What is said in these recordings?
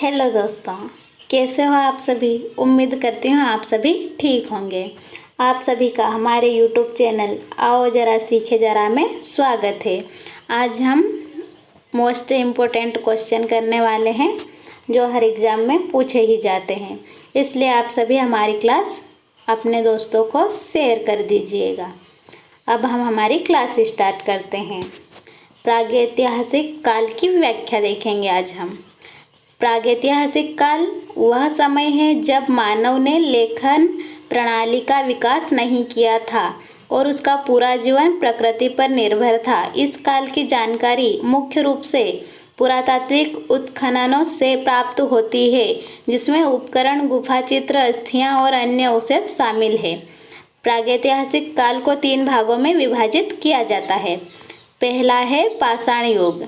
Hello दोस्तों, कैसे हो आप सभी। उम्मीद करती हूँ आप सभी ठीक होंगे। आप सभी का हमारे यूट्यूब चैनल आओ ज़रा सीखे ज़रा में स्वागत है। आज हम मोस्ट इम्पोर्टेंट क्वेश्चन करने वाले हैं जो हर एग्ज़ाम में पूछे ही जाते हैं, इसलिए आप सभी हमारी क्लास अपने दोस्तों को शेयर कर दीजिएगा। अब हम हमारी क्लास स्टार्ट करते हैं। प्रागैतिहासिक काल की व्याख्या देखेंगे आज हम। प्रागैतिहासिक काल वह समय है जब मानव ने लेखन प्रणाली का विकास नहीं किया था और उसका पूरा जीवन प्रकृति पर निर्भर था। इस काल की जानकारी मुख्य रूप से पुरातात्विक उत्खननों से प्राप्त होती है, जिसमें उपकरण, गुफा चित्र, अस्थियां और अन्य अवशेष शामिल है। प्रागैतिहासिक काल को 3 भागों में विभाजित किया जाता है। पहला है पाषाण युग।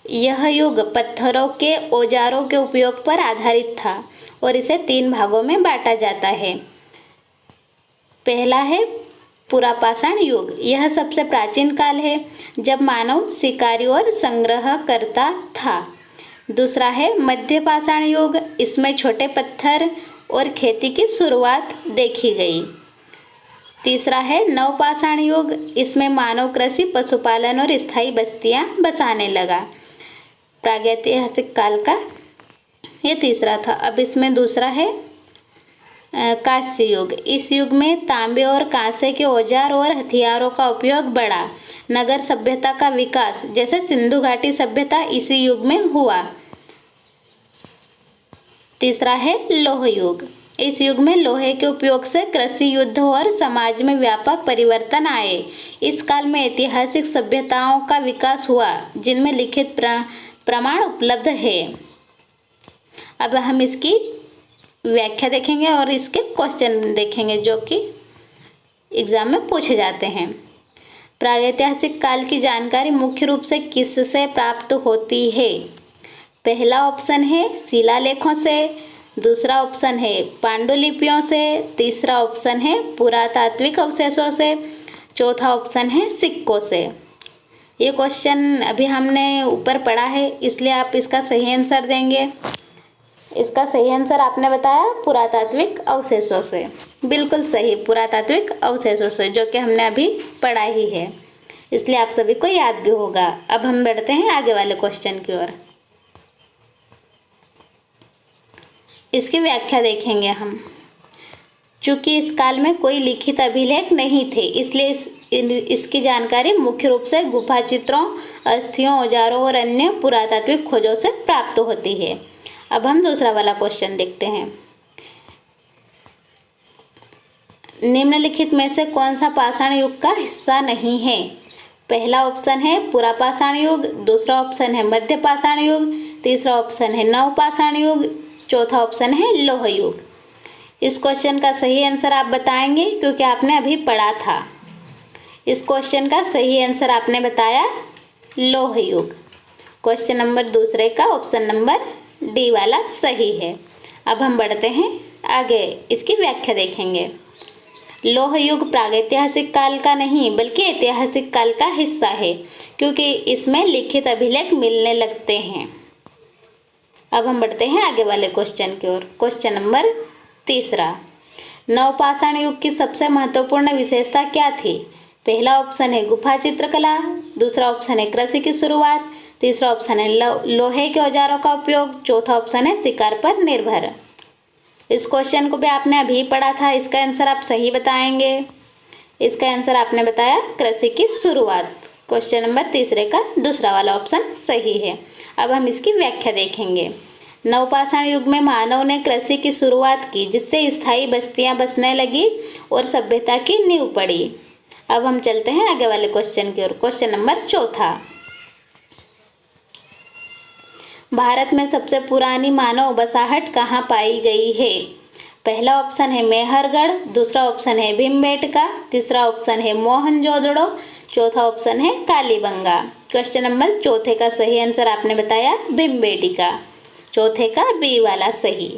यह युग पत्थरों के औजारों के उपयोग पर आधारित था और इसे 3 भागों में बांटा जाता है। पहला है पुरापाषाण युग। यह सबसे प्राचीन काल है जब मानव शिकारी और संग्रह करता था। दूसरा है मध्य पाषाण युग। इसमें छोटे पत्थर और खेती की शुरुआत देखी गई। तीसरा है नवपाषाण युग। इसमें मानव कृषि, पशुपालन और स्थायी बस्तियां बसाने लगा। प्रागैतिहासिक काल का ये तीसरा था। अब इसमें दूसरा है कांस्य युग। इस युग में तांबे और कांसे के औजार और हथियारों का उपयोग बढ़ा। नगर सभ्यता का विकास, जैसे सिंधु घाटी सभ्यता, इसी युग में हुआ। तीसरा है लौह युग। इस युग में लोहे के उपयोग से कृषि, युद्ध और समाज में व्यापक परिवर्तन आए। इस काल में ऐतिहासिक सभ्यताओं का विकास हुआ जिनमें लिखित प्रमाण उपलब्ध है। अब हम इसकी व्याख्या देखेंगे और इसके क्वेश्चन देखेंगे जो कि एग्जाम में पूछे जाते हैं। प्रागैतिहासिक काल की जानकारी मुख्य रूप से किससे प्राप्त होती है? पहला ऑप्शन है शिलालेखों से, दूसरा ऑप्शन है पांडुलिपियों से, तीसरा ऑप्शन है पुरातात्विक अवशेषों से, चौथा ऑप्शन है सिक्कों से। ये क्वेश्चन अभी हमने ऊपर पढ़ा है, इसलिए आप इसका सही आंसर देंगे। इसका सही आंसर आपने बताया पुरातात्विक अवशेषों से। बिल्कुल सही, पुरातात्विक अवशेषों से, जो कि हमने अभी पढ़ा ही है, इसलिए आप सभी को याद भी होगा। अब हम बढ़ते हैं आगे वाले क्वेश्चन की ओर। इसकी व्याख्या देखेंगे हम। चूँकि इस काल में कोई लिखित अभिलेख नहीं थे, इसलिए इसकी जानकारी मुख्य रूप से गुफा चित्रों, अस्थियों, औजारों और अन्य पुरातात्विक खोजों से प्राप्त होती है। अब हम दूसरा वाला क्वेश्चन देखते हैं। निम्नलिखित में से कौन सा पाषाण युग का हिस्सा नहीं है? पहला ऑप्शन है पुरापाषाण युग, दूसरा ऑप्शन है मध्य पाषाण युग, तीसरा ऑप्शन है नवपाषाण युग, चौथा ऑप्शन है लौह युग। इस क्वेश्चन का सही आंसर आप बताएंगे क्योंकि आपने अभी पढ़ा था। इस क्वेश्चन का सही आंसर आपने बताया लौह युग। क्वेश्चन नंबर दूसरे का ऑप्शन नंबर डी वाला सही है। अब हम बढ़ते हैं आगे, इसकी व्याख्या देखेंगे। लौह युग प्रागैतिहासिक काल का नहीं बल्कि ऐतिहासिक काल का हिस्सा है क्योंकि इसमें लिखित अभिलेख मिलने लगते हैं। अब हम बढ़ते हैं आगे वाले क्वेश्चन की ओर। क्वेश्चन नंबर तीसरा, नवपाषाण युग की सबसे महत्वपूर्ण विशेषता क्या थी? पहला ऑप्शन है गुफा चित्रकला, दूसरा ऑप्शन है कृषि की शुरुआत, तीसरा ऑप्शन है लोहे के औजारों का उपयोग, चौथा ऑप्शन है शिकार पर निर्भर। इस क्वेश्चन को भी आपने अभी पढ़ा था, इसका आंसर आप सही बताएंगे। इसका आंसर आपने बताया कृषि की शुरुआत। क्वेश्चन नंबर तीसरे का दूसरा वाला ऑप्शन सही है। अब हम इसकी व्याख्या देखेंगे। नवपाषाण युग में मानव ने कृषि की शुरुआत की, जिससे स्थायी बस्तियां बसने लगी और सभ्यता की नींव पड़ी। अब हम चलते हैं आगे वाले क्वेश्चन की ओर। क्वेश्चन नंबर चौथा, भारत में सबसे पुरानी मानव बसाहट कहाँ पाई गई है? पहला ऑप्शन है मेहरगढ़, दूसरा ऑप्शन है भीमबेटका, तीसरा ऑप्शन है मोहनजोदड़ो, चौथा ऑप्शन है कालीबंगा। क्वेश्चन नंबर चौथे का सही आंसर आपने बताया भीमबेटका, चौथे का बी वाला सही।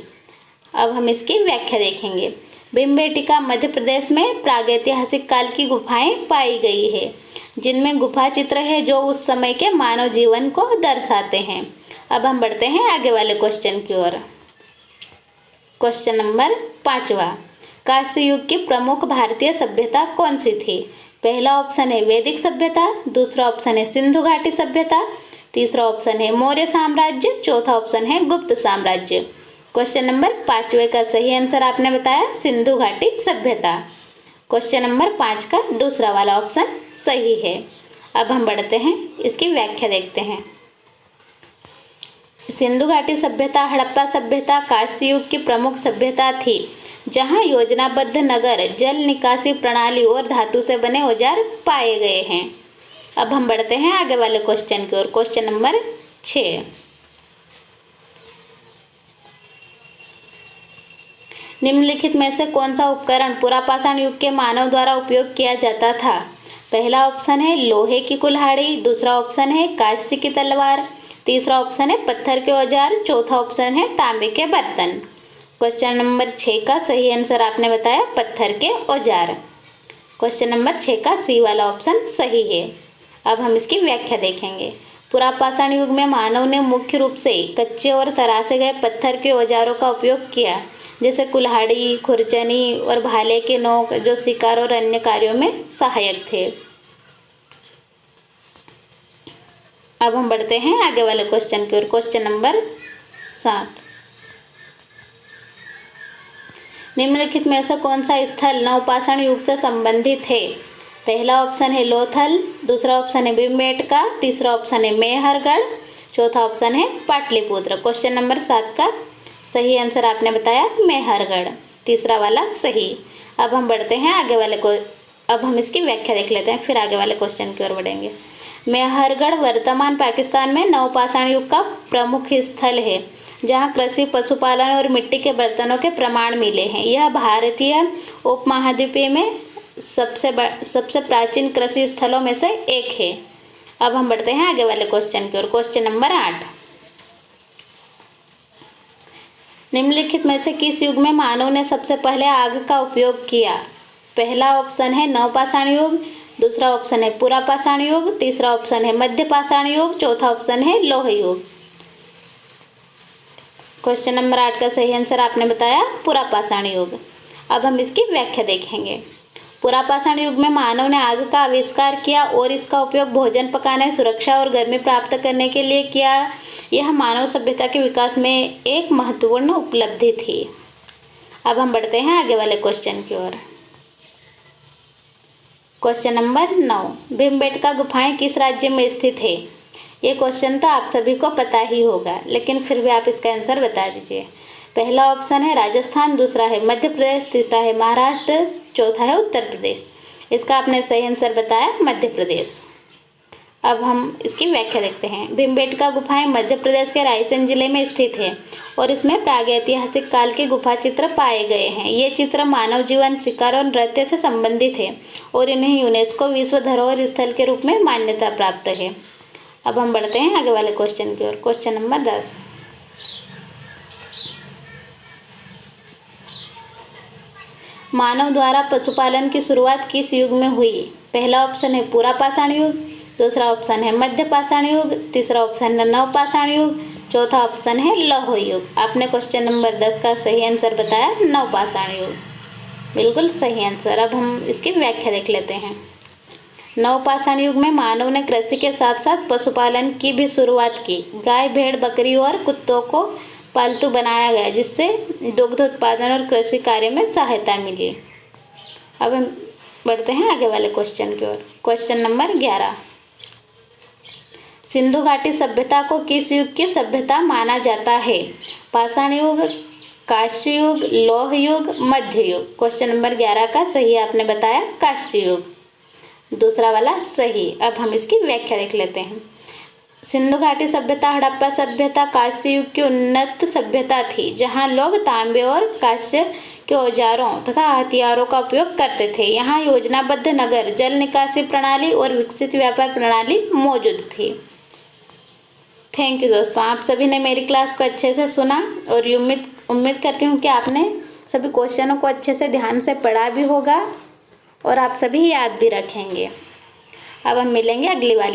अब हम इसकी व्याख्या देखेंगे। भीमबेटका मध्य प्रदेश में प्रागैतिहासिक काल की गुफाएं पाई गई है, जिनमें गुफा चित्र है जो उस समय के मानव जीवन को दर्शाते हैं। अब हम बढ़ते हैं आगे वाले क्वेश्चन की ओर। क्वेश्चन नंबर 5वां, कांस्य युग की प्रमुख भारतीय सभ्यता कौन सी थी? पहला ऑप्शन है वैदिक सभ्यता, दूसरा ऑप्शन है सिंधु घाटी सभ्यता, तीसरा ऑप्शन है मौर्य साम्राज्य, चौथा ऑप्शन है गुप्त साम्राज्य। क्वेश्चन नंबर 5वें का सही आंसर आपने बताया सिंधु घाटी सभ्यता। क्वेश्चन नंबर 5 का दूसरा वाला ऑप्शन सही है। अब हम बढ़ते हैं, इसकी व्याख्या देखते हैं। सिंधु घाटी सभ्यता हड़प्पा सभ्यता कांस्य युग की प्रमुख सभ्यता थी, जहां योजनाबद्ध नगर, जल निकासी प्रणाली और धातु से बने औजार पाए गए हैं। अब हम बढ़ते हैं आगे वाले क्वेश्चन की ओर। क्वेश्चन नंबर 6, निम्नलिखित में से कौन सा उपकरण पुरापाषाण युग के मानव द्वारा उपयोग किया जाता था? पहला ऑप्शन है लोहे की कुल्हाड़ी, दूसरा ऑप्शन है कांस्य की तलवार, तीसरा ऑप्शन है पत्थर के औजार, चौथा ऑप्शन है तांबे के बर्तन। क्वेश्चन नंबर 6 का सही आंसर आपने बताया पत्थर के औजार। क्वेश्चन नंबर 6 का सी वाला ऑप्शन सही है। अब हम इसकी व्याख्या देखेंगे। पुरापाषाण युग में मानव ने मुख्य रूप से कच्चे और तरासे गए पत्थर के औजारों का उपयोग किया, जैसे कुल्हाड़ी, खुरचनी और भाले के नोक, जो शिकार और अन्य कार्यों में सहायक थे। अब हम बढ़ते हैं आगे वाले क्वेश्चन की ओर। क्वेश्चन नंबर 7, निम्नलिखित में से कौन सा स्थल नवपाषाण युग से संबंधित है? पहला ऑप्शन है लोथल, दूसरा ऑप्शन है भीमबेटका, तीसरा ऑप्शन है मेहरगढ़, चौथा ऑप्शन है पाटलिपुत्र। क्वेश्चन नंबर 7 का सही आंसर आपने बताया मेहरगढ़, तीसरा वाला सही। अब हम बढ़ते हैं आगे वाले को, अब हम इसकी व्याख्या देख लेते हैं, फिर आगे वाले क्वेश्चन की ओर बढ़ेंगे। मेहरगढ़ वर्तमान पाकिस्तान में नवपाषाण युग का प्रमुख स्थल है, जहां कृषि, पशुपालन और मिट्टी के बर्तनों के प्रमाण मिले हैं। यह भारतीय उपमहाद्वीप में सबसे प्राचीन कृषि स्थलों में से एक है। अब हम बढ़ते हैं आगे वाले क्वेश्चन की ओर। क्वेश्चन नंबर 8, निम्नलिखित में से किस युग में मानव ने सबसे पहले आग का उपयोग किया? पहला ऑप्शन है नवपाषाण युग, दूसरा ऑप्शन है पुरापाषाण युग, तीसरा ऑप्शन है मध्यपाषाण युग, चौथा ऑप्शन है लौह युग। क्वेश्चन नंबर 8 का सही आंसर आपने बताया पुरापाषाण युग। अब हम इसकी व्याख्या देखेंगे। पुरापाषाण युग में मानव ने आग का आविष्कार किया और इसका उपयोग भोजन पकाने, सुरक्षा और गर्मी प्राप्त करने के लिए किया। यह मानव सभ्यता के विकास में एक महत्वपूर्ण उपलब्धि थी। अब हम बढ़ते हैं आगे वाले क्वेश्चन की ओर। क्वेश्चन नंबर 9, भीमबेटका गुफाएं किस राज्य में स्थित है? ये क्वेश्चन तो आप सभी को पता ही होगा, लेकिन फिर भी आप इसका आंसर बता दीजिए। पहला ऑप्शन है राजस्थान, दूसरा है मध्य प्रदेश, तीसरा है महाराष्ट्र, चौथा है उत्तर प्रदेश। इसका आपने सही आंसर बताया मध्य प्रदेश। अब हम इसकी व्याख्या देखते हैं। भीमबेटका गुफाएं मध्य प्रदेश के रायसेन जिले में स्थित है और इसमें प्रागैतिहासिक काल के गुफा चित्र पाए गए हैं। ये चित्र मानव जीवन, शिकार और नृत्य से संबंधित है और इन्हें यूनेस्को विश्व धरोहर स्थल के रूप में मान्यता प्राप्त है। अब हम बढ़ते हैं आगे वाले क्वेश्चन की ओर। क्वेश्चन नंबर 10, मानव द्वारा पशुपालन की शुरुआत किस युग में हुई? पहला ऑप्शन है पुरापाषाण युग, दूसरा ऑप्शन है मध्यपाषाण युग, तीसरा ऑप्शन है नवपाषाण युग, चौथा ऑप्शन है लौह युग। आपने क्वेश्चन नंबर 10 का सही आंसर बताया नवपाषाण युग, बिल्कुल सही आंसर। अब हम इसकी व्याख्या देख लेते हैं। नवपाषाण युग में मानव ने कृषि के साथ साथ पशुपालन की भी शुरुआत की। गाय, भेड़, बकरी और कुत्तों को पालतू बनाया गया, जिससे दुग्ध उत्पादन और कृषि कार्य में सहायता मिली। अब हम बढ़ते हैं आगे वाले क्वेश्चन की ओर। क्वेश्चन नंबर 11, सिंधु घाटी सभ्यता को किस युग की सभ्यता माना जाता है? पाषाण युग, कांस्य युग, लौह युग, मध्य युग। क्वेश्चन नंबर 11 का सही आपने बताया कांस्य युग, दूसरा वाला सही। अब हम इसकी व्याख्या देख लेते हैं। सिंधु घाटी सभ्यता हड़प्पा सभ्यता कांस्य युग की उन्नत सभ्यता थी, जहां लोग तांबे और कांस्य के औजारों तथा हथियारों का उपयोग करते थे। यहाँ योजनाबद्ध नगर, जल निकासी प्रणाली और विकसित व्यापार प्रणाली मौजूद थी। थैंक यू दोस्तों, आप सभी ने मेरी क्लास को अच्छे से सुना और उम्मीद करती हूँ कि आपने सभी क्वेश्चनों को अच्छे से ध्यान से पढ़ा भी होगा और आप सभी याद भी रखेंगे। अब हम मिलेंगे अगली वाली